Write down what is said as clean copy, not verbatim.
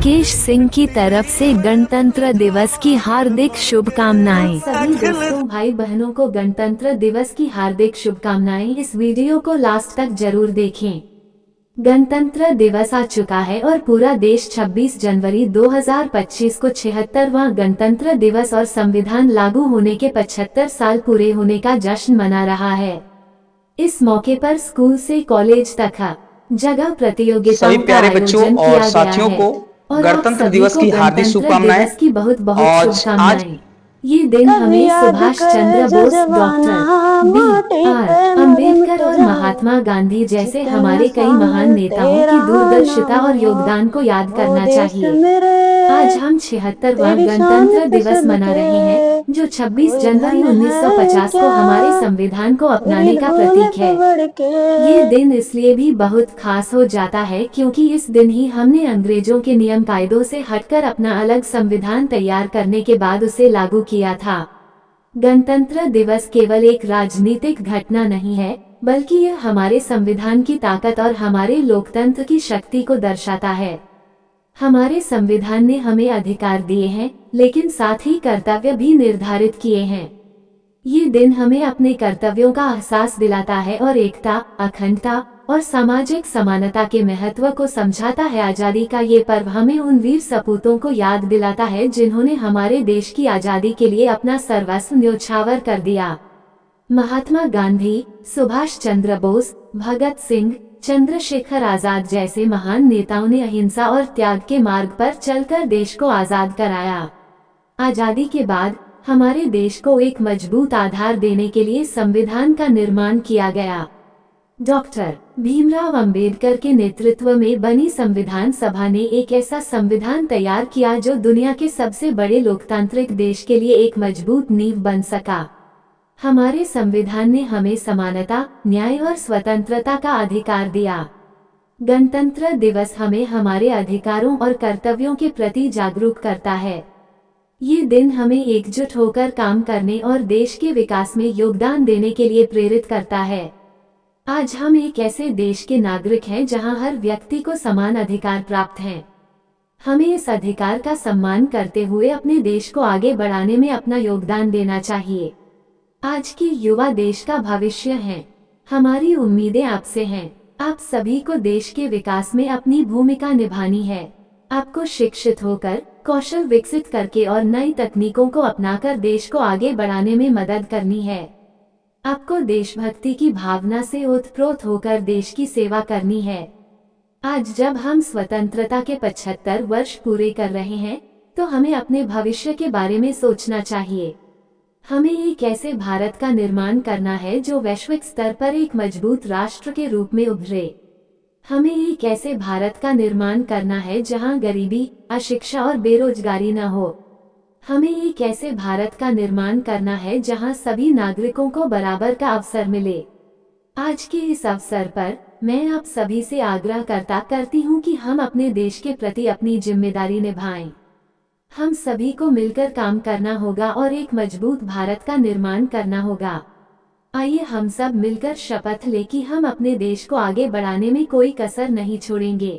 राकेश सिंह की तरफ से गणतंत्र दिवस की हार्दिक शुभकामनाएं। सभी दोस्तों भाई बहनों को गणतंत्र दिवस की हार्दिक शुभकामनाएं। इस वीडियो को लास्ट तक जरूर देखें। गणतंत्र दिवस आ चुका है और पूरा देश 26 जनवरी 2025 को 76वां गणतंत्र दिवस और संविधान लागू होने के 75 साल पूरे होने का जश्न मना रहा है। इस मौके पर स्कूल से कॉलेज तक हर जगह प्रतियोगिताओं का आयोजन किया गया है और गणतंत्र दिवस की हार्दिक शुभकामनाएं की बहुत शुभकामनाएं। ये दिन हमें सुभाष चंद्र बोस, डॉक्टर B.R. अम्बेडकर और महात्मा गांधी जैसे हमारे कई महान नेताओं की दूरदर्शिता और योगदान को याद करना चाहिए। आज हम 76वां गणतंत्र दिवस मना रहे हैं, जो 26 जनवरी 1950 को हमारे संविधान को अपनाने का प्रतीक है। ये दिन इसलिए भी बहुत खास हो जाता है क्योंकि इस दिन ही हमने अंग्रेजों के नियम कायदों से हटकर अपना अलग संविधान तैयार करने के बाद उसे लागू किया था। गणतंत्र दिवस केवल एक राजनीतिक घटना नहीं है, बल्कि यह हमारे संविधान की ताकत और हमारे लोकतंत्र की शक्ति को दर्शाता है। हमारे संविधान ने हमें अधिकार दिए हैं, लेकिन साथ ही कर्तव्य भी निर्धारित किए हैं। ये दिन हमें अपने कर्तव्यों का एहसास दिलाता है और एकता, अखंडता और सामाजिक समानता के महत्व को समझाता है। आजादी का ये पर्व हमें उन वीर सपूतों को याद दिलाता है जिन्होंने हमारे देश की आजादी के लिए अपना सर्वस्व न्योछावर कर दिया। महात्मा गांधी, सुभाष चंद्र बोस, भगत सिंह, चंद्रशेखर आजाद जैसे महान नेताओं ने अहिंसा और त्याग के मार्ग पर चलकर देश को आजाद कराया। आजादी के बाद हमारे देश को एक मजबूत आधार देने के लिए संविधान का निर्माण किया गया। डॉक्टर भीमराव अंबेडकर के नेतृत्व में बनी संविधान सभा ने एक ऐसा संविधान तैयार किया जो दुनिया के सबसे बड़े लोकतांत्रिक देश के लिए एक मजबूत नींव बन सका। हमारे संविधान ने हमें समानता, न्याय और स्वतंत्रता का अधिकार दिया। गणतंत्र दिवस हमें हमारे अधिकारों और कर्तव्यों के प्रति जागरूक करता है। ये दिन हमें एकजुट होकर काम करने और देश के विकास में योगदान देने के लिए प्रेरित करता है। आज हम एक ऐसे देश के नागरिक हैं जहां हर व्यक्ति को समान अधिकार प्राप्त हैं। हमें इस अधिकार का सम्मान करते हुए अपने देश को आगे बढ़ाने में अपना योगदान देना चाहिए। आज की युवा देश का भविष्य हैं। हमारी उम्मीदें आपसे हैं। आप सभी को देश के विकास में अपनी भूमिका निभानी है। आपको शिक्षित होकर, कौशल विकसित करके और नई तकनीकों को अपनाकर देश को आगे बढ़ाने में मदद करनी है। आपको देशभक्ति की भावना से ओतप्रोत होकर देश की सेवा करनी है। आज जब हम स्वतंत्रता के 75 वर्ष पूरे कर रहे हैं, तो हमें अपने भविष्य के बारे में सोचना चाहिए। हमें एक ऐसे भारत का निर्माण करना है जो वैश्विक स्तर पर एक मजबूत राष्ट्र के रूप में उभरे। हमें एक ऐसे भारत का निर्माण करना है जहां गरीबी, अशिक्षा और बेरोजगारी न हो। हमें एक ऐसे भारत का निर्माण करना है जहां सभी नागरिकों को बराबर का अवसर मिले। आज के इस अवसर पर मैं आप सभी से आग्रह करती हूं कि हम अपने देश के प्रति अपनी जिम्मेदारी निभाएं। हम सभी को मिलकर काम करना होगा और एक मजबूत भारत का निर्माण करना होगा। आइए हम सब मिलकर शपथ लें कि हम अपने देश को आगे बढ़ाने में कोई कसर नहीं छोड़ेंगे।